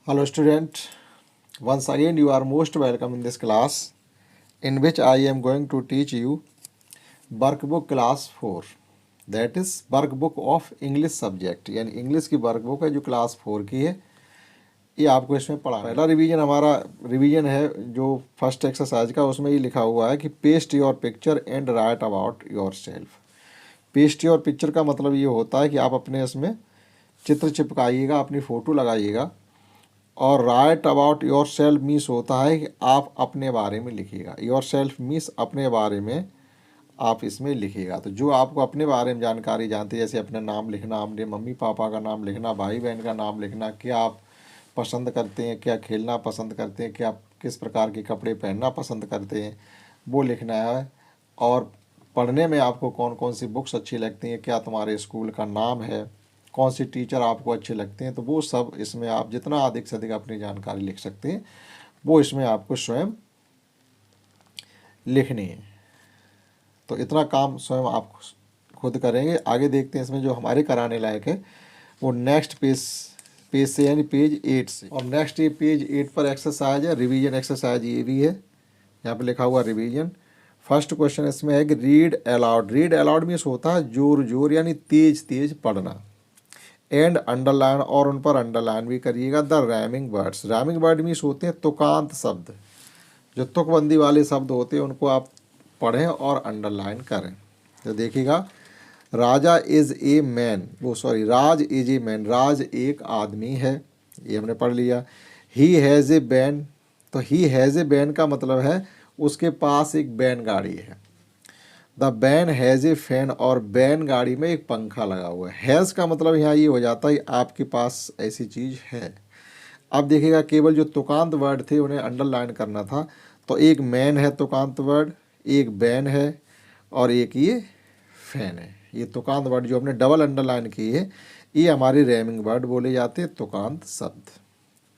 Hello student, once again you are most welcome in this class in which I am going to teach you workbook class 4, that is workbook of English subject, यानी English की workbook है जो class 4 की है। ये आपको इसमें पढ़ा पहला रिवीजन हमारा रिवीजन है जो फर्स्ट एक्सरसाइज का, उसमें ये लिखा हुआ है कि paste your picture and right about your self. Paste your picture का मतलब ये होता है कि आप अपने इसमें चित्र चिपकाइएगा, अपनी फ़ोटो लगाइएगा, और right about your self means होता है कि आप अपने बारे में लिखिएगा। योर सेल्फ मीन्स अपने बारे में आप इसमें लिखिएगा। तो जो आपको अपने बारे में जानकारी जानते, जैसे अपना नाम लिखना, अपने मम्मी पापा का नाम लिखना, भाई बहन का नाम लिखना, क्या आप पसंद करते हैं, क्या खेलना पसंद करते हैं, क्या किस प्रकार के कपड़े पहनना पसंद करते हैं, वो लिखना है। और पढ़ने में आपको कौन कौन सी बुक्स अच्छी लगती हैं, क्या तुम्हारे स्कूल का नाम है, कौन सी टीचर आपको अच्छे लगते हैं, तो वो सब इसमें आप जितना अधिक से अधिक अपनी जानकारी लिख सकते हैं वो इसमें आपको स्वयं लिखनी है। तो इतना काम स्वयं आप खुद करेंगे। आगे देखते हैं इसमें जो हमारे कराने लायक है वो नेक्स्ट पेज से, यानी पेज 8 से। और नेक्स्ट ये पेज 8 पर एक्सरसाइज है, रिवीजन एक्सरसाइज ये भी है। यहाँ पर लिखा हुआ रिवीजन। फर्स्ट क्वेश्चन इसमें है कि read aloud. Read aloud means होता है जोर जोर, यानी तेज तेज पढ़ना। एंड अंडरलाइन, और उन पर अंडरलाइन भी करिएगा। The rhyming words. Rhyming word means होते हैं तुकांत शब्द, जो तुकबंदी वाले शब्द होते हैं उनको आप पढ़ें और अंडरलाइन करें। तो देखिएगा, Raja is a man, Raj is a man, Raj एक आदमी है, ये हमने पढ़ लिया। ही हैज़ ए बैन, तो ही हैज़ ए बैन का मतलब है उसके पास एक बैन गाड़ी है। The ban has a fan, और बैन गाड़ी में एक पंखा लगा हुआ है। हैज़ का मतलब यहाँ ये हो जाता है आपके पास ऐसी चीज़ है। अब देखिएगा, केवल जो तुकांत वर्ड थे उन्हें अंडरलाइन करना था। तो एक मैन है तुकांत वर्ड, एक बैन है, और एक ये फैन है। ये तुकांत वर्ड जो हमने डबल अंडरलाइन की है ये हमारे रैमिंग वर्ड बोले जाते हैं, तुकांत शब्द।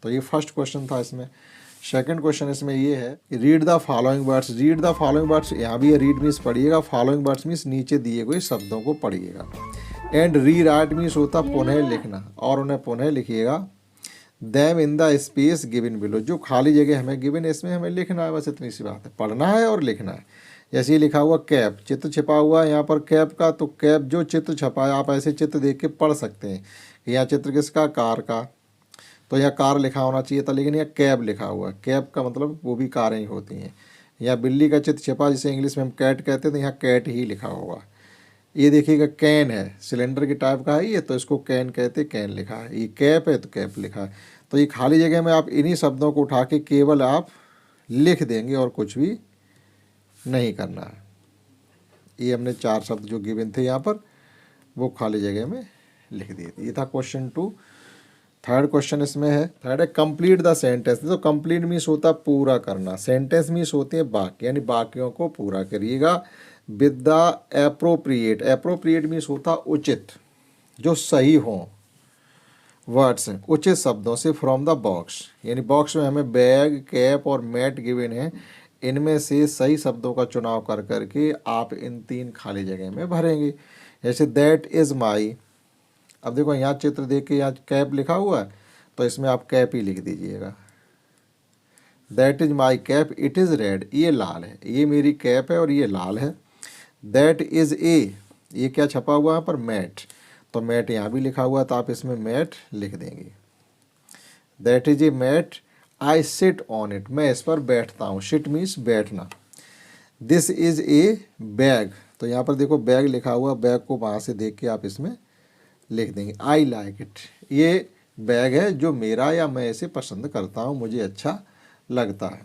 तो ये फर्स्ट क्वेश्चन था इसमें। सेकंड क्वेश्चन इसमें ये है कि read the following words. Read the following words, यहाँ भी रीड मीन्स पढ़िएगा, फॉलोइंग वर्ड्स मीन्स नीचे दिए गए शब्दों को पढ़िएगा। एंड री राइट मीन्स होता पुनः लिखना, और उन्हें पुनः लिखिएगा। Them in the space given below, जो खाली जगह हमें गिवन है इसमें हमें लिखना है, बस इतनी सी बात है, पढ़ना है और लिखना है। जैसे ये लिखा हुआ कैप, चित्र छिपा हुआ है यहाँ पर कैप का, तो कैप जो चित्र छपा है आप ऐसे चित्र देख के पढ़ सकते हैं कि यहाँ चित्र किसका, कार का, तो यहाँ कार लिखा होना चाहिए था, लेकिन यहाँ कैब लिखा हुआ है। कैब का मतलब वो भी कारें ही होती हैं। यहाँ बिल्ली का चित्र छिपा, जिसे इंग्लिश में हम कैट कहते हैं, तो यहाँ कैट ही लिखा होगा। ये देखिएगा कैन है, सिलेंडर के टाइप का है ये, तो इसको कैन कहते, कैन लिखा है। ये कैप है तो कैप लिखा है। तो ये खाली जगह में आप इन्हीं शब्दों को उठा के केवल आप लिख देंगे और कुछ भी नहीं करना है। ये हमने 4 शब्द जो गिवन थे यहाँ पर वो खाली जगह में लिख दिए थे। ये था क्वेश्चन 2। थर्ड क्वेश्चन इसमें है, थर्ड है कंप्लीट द सेंटेंस। तो कंप्लीट मीन्स होता पूरा करना, सेंटेंस मीन्स होते हैं वाक्य, यानी वाक्यों को पूरा करिएगा। With the appropriate, appropriate means होता उचित, जो सही हों वर्ड्स हैं, उचित शब्दों से। फ्रॉम द बॉक्स, यानी बॉक्स में हमें बैग, कैप और मैट गिवन है, इनमें से सही शब्दों का चुनाव कर करके आप इन 3 खाली जगह में भरेंगे। जैसे दैट इज़ माई, अब देखो यहाँ चित्र देख के यहाँ कैप लिखा हुआ है, तो इसमें आप कैप ही लिख दीजिएगा। That is my cap, it is red, ये लाल है, ये मेरी कैप है और ये लाल है। दैट इज़ ए, ये क्या छपा हुआ है यहाँ पर, मैट, तो मैट यहाँ भी लिखा हुआ है, तो आप इसमें मैट लिख देंगे। That is a mat, I sit on it, मैं इस पर बैठता हूँ, सिट मीन्स बैठना। दिस इज़ ए बैग, तो यहाँ पर देखो बैग लिखा हुआ, बैग को वहाँ से देख के आप इसमें लिख देंगे। आई लाइक इट, ये बैग है जो मेरा या मैं इसे पसंद करता हूँ, मुझे अच्छा लगता है।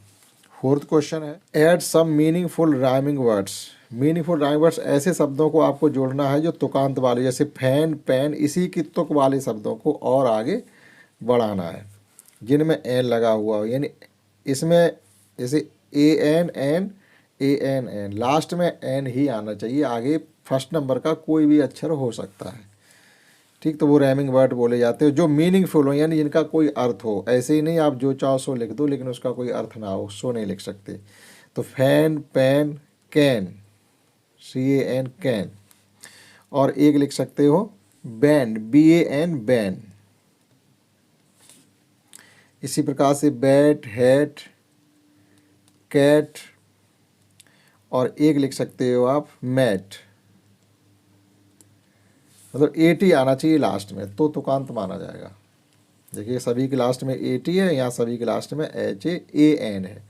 फोर्थ क्वेश्चन है add some meaningful rhyming words. Meaningful rhyming words, ऐसे शब्दों को आपको जोड़ना है जो तुकांत वाले, जैसे फैन, पेन, इसी की तुक वाले शब्दों को और आगे बढ़ाना है जिनमें एन लगा हुआ हो। यानी इसमें जैसे A N N, A N N, last में एन ही आना चाहिए, आगे फर्स्ट नंबर का कोई भी अक्षर हो सकता है, ठीक। तो वो रैमिंग वर्ड बोले जाते हैं जो मीनिंगफुल हो, यानी जिनका कोई अर्थ हो। ऐसे ही नहीं आप जो चाहो सो लिख दो, लेकिन उसका कोई अर्थ ना हो, सो नहीं लिख सकते। तो fan, pen, can, CAN, can. और एक लिख सकते हो बैन, BAN, बैन। इसी प्रकार से बैट, हैट, कैट, और एक लिख सकते हो आप मैट। मतलब एटी आना चाहिए लास्ट में तो तुकांत माना जाएगा। देखिए सभी के लास्ट में एटी है, यहाँ सभी के लास्ट में HAN है।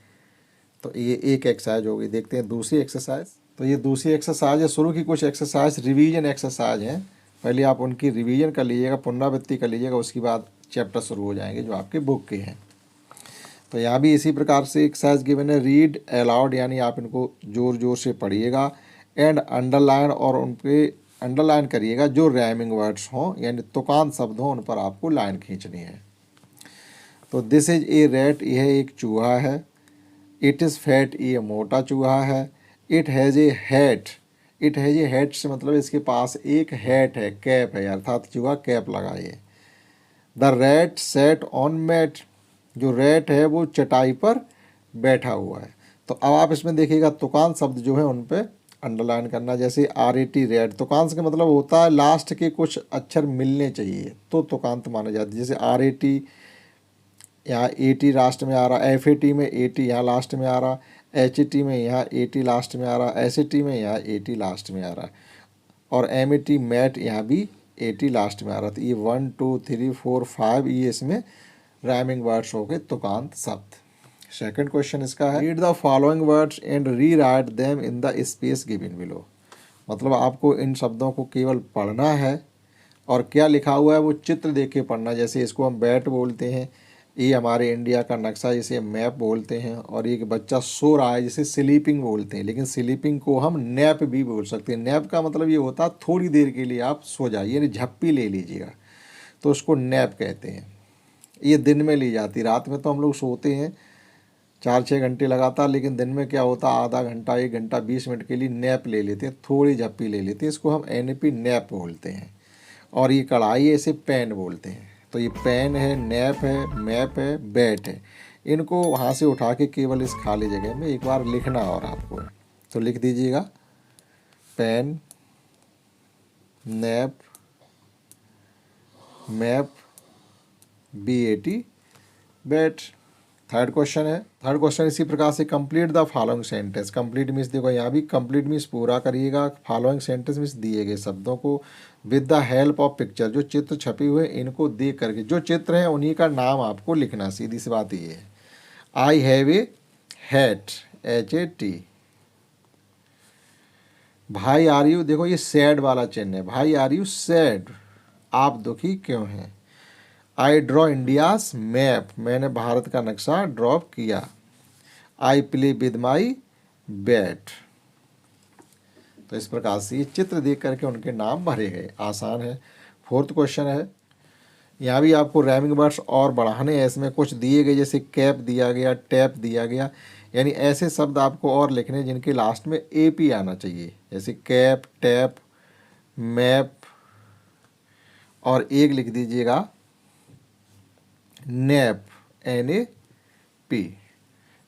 तो ये एक एक्सरसाइज होगी। देखते हैं दूसरी एक्सरसाइज। तो ये दूसरी एक्सरसाइज है। शुरू की कुछ एक्सरसाइज रिवीजन एक्सरसाइज हैं, पहले आप उनकी रिवीजन कर लीजिएगा, पुनरावृत्ति कर लीजिएगा, उसके बाद चैप्टर शुरू हो जाएंगे जो आपके बुक के हैं। तो यहाँ भी इसी प्रकार से एक्सरसाइज गिवन है। रीड अलाउड, यानी आप इनको ज़ोर ज़ोर से पढ़िएगा। एंड अंडरलाइन, और उन पे अंडरलाइन करिएगा जो रैमिंग वर्ड्स हों, यानी तुकांत शब्द हों, उन पर आपको लाइन खींचनी है। तो दिस इज ए रैट, यह एक चूहा है। इट इज़ फैट, ये मोटा चूहा है। It has a hat, it has a hat से मतलब इसके पास एक हैट है, कैप है, अर्थात चूहा कैप लगाए। The rat sat on mat, जो रैट है वो चटाई पर बैठा हुआ है। तो अब आप इसमें देखिएगा तुकांत शब्द जो है उन पे अंडरलाइन करना। जैसे RAT रैट, तुकांत का मतलब होता है लास्ट के कुछ अक्षर मिलने चाहिए तो तुकांत माना जाता है। जैसे RAT यहाँ AT लास्ट में आ रहा, FAT में AT यहाँ लास्ट में आ रहा, HAT में यहाँ AT लास्ट में आ रहा, SAT में यहाँ AT लास्ट में आ रहा, और MAT मैट यहाँ भी AT लास्ट में आ रहा। तो ये 1 2 3 4 5 ये इसमें राइमिंग वर्ड्स हो गए तुकांत शब्द। सेकंड क्वेश्चन इसका है, read the following words and re write them in the space given below. मतलब आपको इन शब्दों को केवल पढ़ना है और क्या लिखा हुआ है वो चित्र देख के पढ़ना। जैसे इसको हम बैट बोलते हैं, ये हमारे इंडिया का नक्शा जिसे मैप बोलते हैं, और एक बच्चा सो रहा है जिसे स्लीपिंग बोलते हैं, लेकिन स्लीपिंग को हम नैप भी बोल सकते हैं। नैप का मतलब ये होता है थोड़ी देर के लिए आप सो जाइए, यानी झप्पी ले लीजिएगा, तो उसको नैप कहते हैं। ये दिन में ली जाती, रात में तो हम लोग सोते हैं 4-6 घंटे लगातार, लेकिन दिन में क्या होता है आधा घंटा 1 घंटा 20 मिनट के लिए नैप ले लेते हैं, थोड़ी झप्पी ले लेते हैं, इसको हम NP नैप बोलते हैं। और ये कढ़ाई है, इसे पैन बोलते हैं। तो ये पेन है, नैप है, मैप है, बैट है। इनको वहाँ से उठा के केवल इस खाली जगह में एक बार लिखना और आपको है। तो लिख दीजिएगा pen, nap, map, BAT, bat. Third question है। थर्ड क्वेश्चन इसी प्रकार से, complete the following sentence. Complete means देखो यहाँ भी कंप्लीट मीन्स पूरा करिएगा। फॉलोइंग सेंटेंस मीन्स दिए गए शब्दों को with the help of picture, जो चित्र छपे हुए इनको देख करके, जो चित्र हैं उन्हीं का नाम आपको लिखना। सीधी सी बात ये है। I have a hat, HAT। भाई आर यू, देखो ये सैड वाला चिन्ह है, भाई आर यू सैड, आप दुखी क्यों हैं। आई ड्रॉ इंडियाज मैप, मैंने भारत का नक्शा ड्रॉ किया। I play with my bat. तो इस प्रकार से ये चित्र देख करके उनके नाम भरे गए, आसान है। फोर्थ क्वेश्चन है, यहाँ भी आपको राइमिंग वर्ड्स और बढ़ाने हैं। इसमें कुछ दिए गए, जैसे कैप दिया गया, टैप दिया गया, यानी ऐसे शब्द आपको और लिखने जिनके लास्ट में AP आना चाहिए। जैसे कैप, टैप, मैप, और एक लिख दीजिएगा नैप, NAP।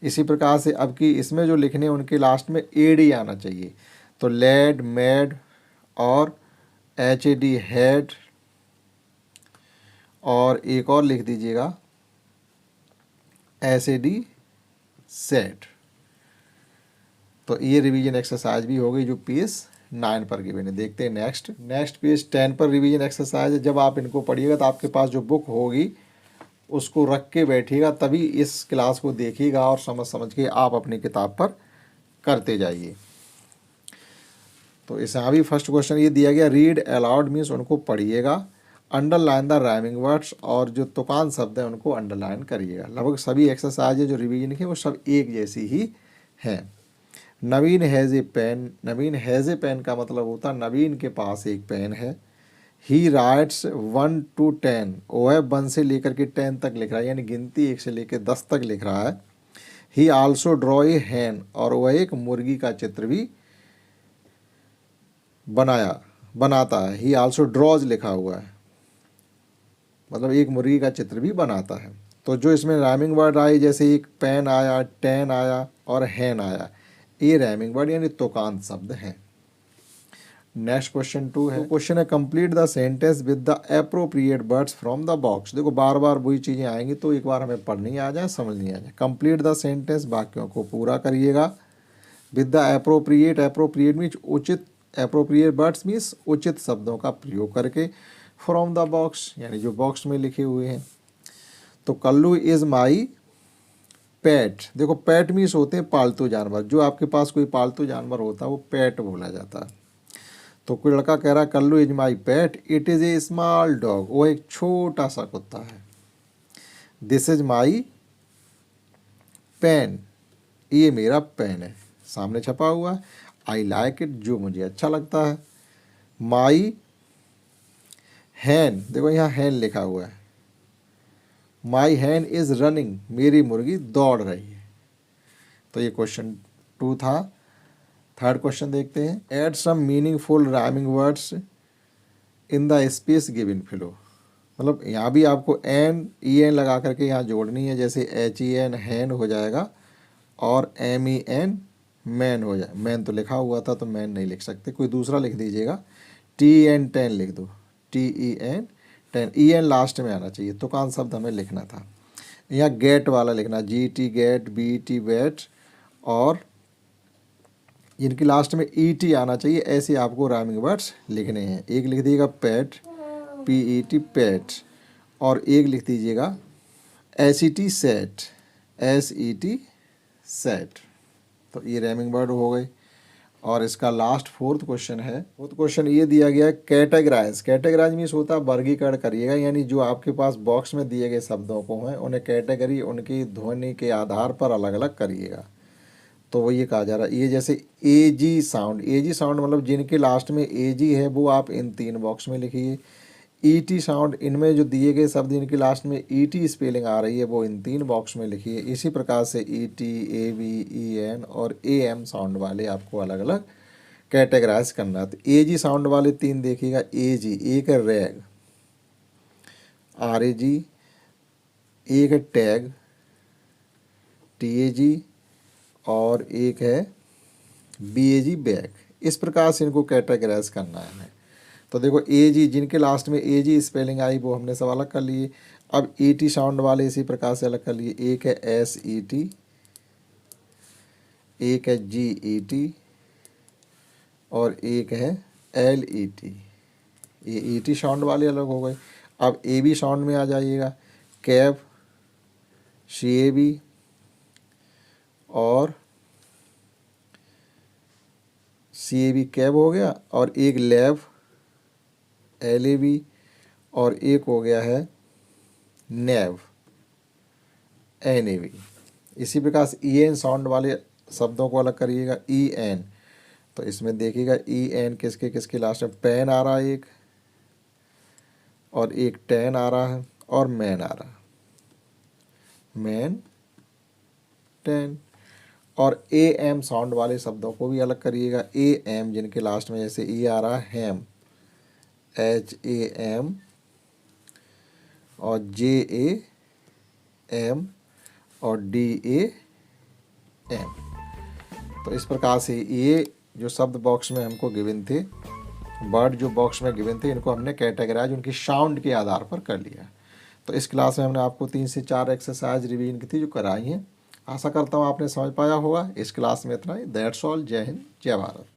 इसी प्रकार से अब की इसमें जो लिखने उनके लास्ट में AD आना चाहिए। तो लेड, मैड, और HAD हेड, और एक और लिख दीजिएगा SAD सेट। तो ये रिवीजन एक्सरसाइज भी हो गई जो पेज 9 पर गिवन है। देखते हैं नेक्स्ट पेज 10 पर रिवीजन एक्सरसाइज है। जब आप इनको पढ़िएगा तो आपके पास जो बुक होगी उसको रख के बैठिएगा, तभी इस क्लास को देखिएगा और समझ के आप अपनी किताब पर करते जाइए। तो इसमें अभी फर्स्ट क्वेश्चन ये दिया गया, रीड अलाउड मीन्स उनको पढ़िएगा। अंडरलाइन द राइमिंग वर्ड्स, और जो तुकांत शब्द है उनको अंडरलाइन करिएगा। लगभग सभी एक्सरसाइज जो रिवीजन की वो सब एक जैसी ही हैं। Naveen has a pen, Naveen has a pen का मतलब होता है नवीन के पास एक पेन है। ही राइट्स 1 to 10, वह 1 से लेकर के 10 तक लिख रहा है, यानी गिनती 1 से लेकर 10 तक लिख रहा है। ही आल्सो ड्रॉ ए हैन, और वह एक मुर्गी का चित्र भी बनाता है। ही आल्सो ड्रॉज लिखा हुआ है, मतलब एक मुर्गी का चित्र भी बनाता है। तो जो इसमें राइमिंग वर्ड आए, जैसे एक पेन आया, 10 आया और हैन आया, ये राइमिंग वर्ड यानी तुकांत शब्द हैं। नेक्स्ट क्वेश्चन 2 है। क्वेश्चन है complete the sentence with the appropriate words from the box. देखो बार बार वही चीज़ें आएंगी तो एक बार हमें पढ़नी आ जाए, समझनी आ जाए। कंप्लीट द सेंटेंस, वाक्यों को पूरा करिएगा। With the appropriate, appropriate means उचित, एप्रोप्रिएट वर्ड्स मीन्स उचित शब्दों का प्रयोग करके। फ्रॉम द बॉक्स यानी जो बॉक्स में लिखे हुए हैं। तो कल्लू इज़ माई पेट। देखो पेट मीन्स होते हैं पालतू जानवर, जो आपके पास कोई पालतू जानवर होता है वो पेट बोला जाता है। तो कोई लड़का कह रहा है Kallu is my pet, it is a small dog, वो एक छोटा सा कुत्ता है। दिस इज माई पेन, ये मेरा पेन है, सामने छपा हुआ है। आई लाइक इट, जो मुझे अच्छा लगता है। माई हैन, देखो यहाँ हैन लिखा हुआ है। माई हैन इज रनिंग, मेरी मुर्गी दौड़ रही है। तो ये क्वेश्चन 2 था। थर्ड क्वेश्चन देखते हैं। Add some meaningful rhyming words in the space given below. मतलब यहाँ भी आपको एन ई एन लगा करके यहाँ जोड़नी है। जैसे एच ई एन हैन हो जाएगा और एम ई एन मैन हो जाए। मैन तो लिखा हुआ था तो मैन नहीं लिख सकते, कोई दूसरा लिख दीजिएगा। टी एन टेन लिख दो, T E N ten, E N last में आना चाहिए। तुकान शब्द हमें लिखना था। यहाँ गेट वाला लिखना, G T get, B T bat, और इनकी लास्ट में ई टी आना चाहिए। ऐसे आपको राइमिंग वर्ड्स लिखने हैं। एक लिख दीजिएगा PAT, P E T PAT, और एक लिख दीजिएगा S E T set, S E T set. तो ये राइमिंग वर्ड हो गए। और इसका लास्ट फोर्थ क्वेश्चन है। फोर्थ क्वेश्चन ये दिया गया है कैटेगराइज। कैटेगराइज मीन्स होता है वर्गीकरण करिएगा, यानी जो आपके पास बॉक्स में दिए गए शब्दों को हैं उन्हें कैटेगरी उनकी ध्वनि के आधार पर अलग अलग करिएगा। तो वो ये कहा जा रहा है, ये जैसे ए जी साउंड, ए जी साउंड मतलब जिनके लास्ट में ए जी है वो आप इन 3 बॉक्स में लिखिए। ई टी साउंड, इनमें जो दिए गए शब्द इनके लास्ट में ई टी स्पेलिंग आ रही है वो इन 3 बॉक्स में लिखिए। इसी प्रकार से E T, A V, E N और ए एम साउंड वाले आपको अलग अलग कैटेगराइज करना है। तो ए जी साउंड वाले 3 देखिएगा। ए जी, एक है रैग, आर ए जी, एक है टैग, टी ए जी, और एक है बी ए जी बैग। इस प्रकार से इनको कैटेगराइज करना है हमें। तो देखो ए जी, जिनके लास्ट में ए जी स्पेलिंग आई वो हमने सब अलग कर लिए। अब ई टी साउंड वाले इसी प्रकार से अलग कर लिए। एक है एस ई टी, एक है जी ई टी, और एक है एल ई टी। ये ई टी साउंड वाले अलग हो गए। अब ए बी साउंड में आ जाइएगा। कैब, सी ए बी, और सी ए बी कैब हो गया, और एक लैब, एल ए बी, और एक हो गया है नैव, एन ए बी। इसी प्रकार से ई एन साउंड वाले शब्दों को अलग करिएगा। ई एन, तो इसमें देखिएगा ई एन किसके किसके लास्ट में, पेन आ रहा है एक, और एक टेन आ रहा है, और मैन आ रहा है, मैन, टेन। और ए एम साउंड वाले शब्दों को भी अलग करिएगा। ए एम, जिनके लास्ट में जैसे ई आ रहा है हैम, एच ए एम, और जे ए एम, और डी ए एम। तो इस प्रकार से ये जो शब्द बॉक्स में हमको गिवन थे, वर्ड जो बॉक्स में गिवन थे, इनको हमने कैटेगराइज उनकी साउंड के आधार पर कर लिया। तो इस क्लास में हमने आपको 3 से 4 एक्सरसाइज रिवीजन की थी जो कराई हैं। आशा करता हूँ आपने समझ पाया होगा। इस क्लास में इतना ही। That's all. जय हिंद, जय भारत।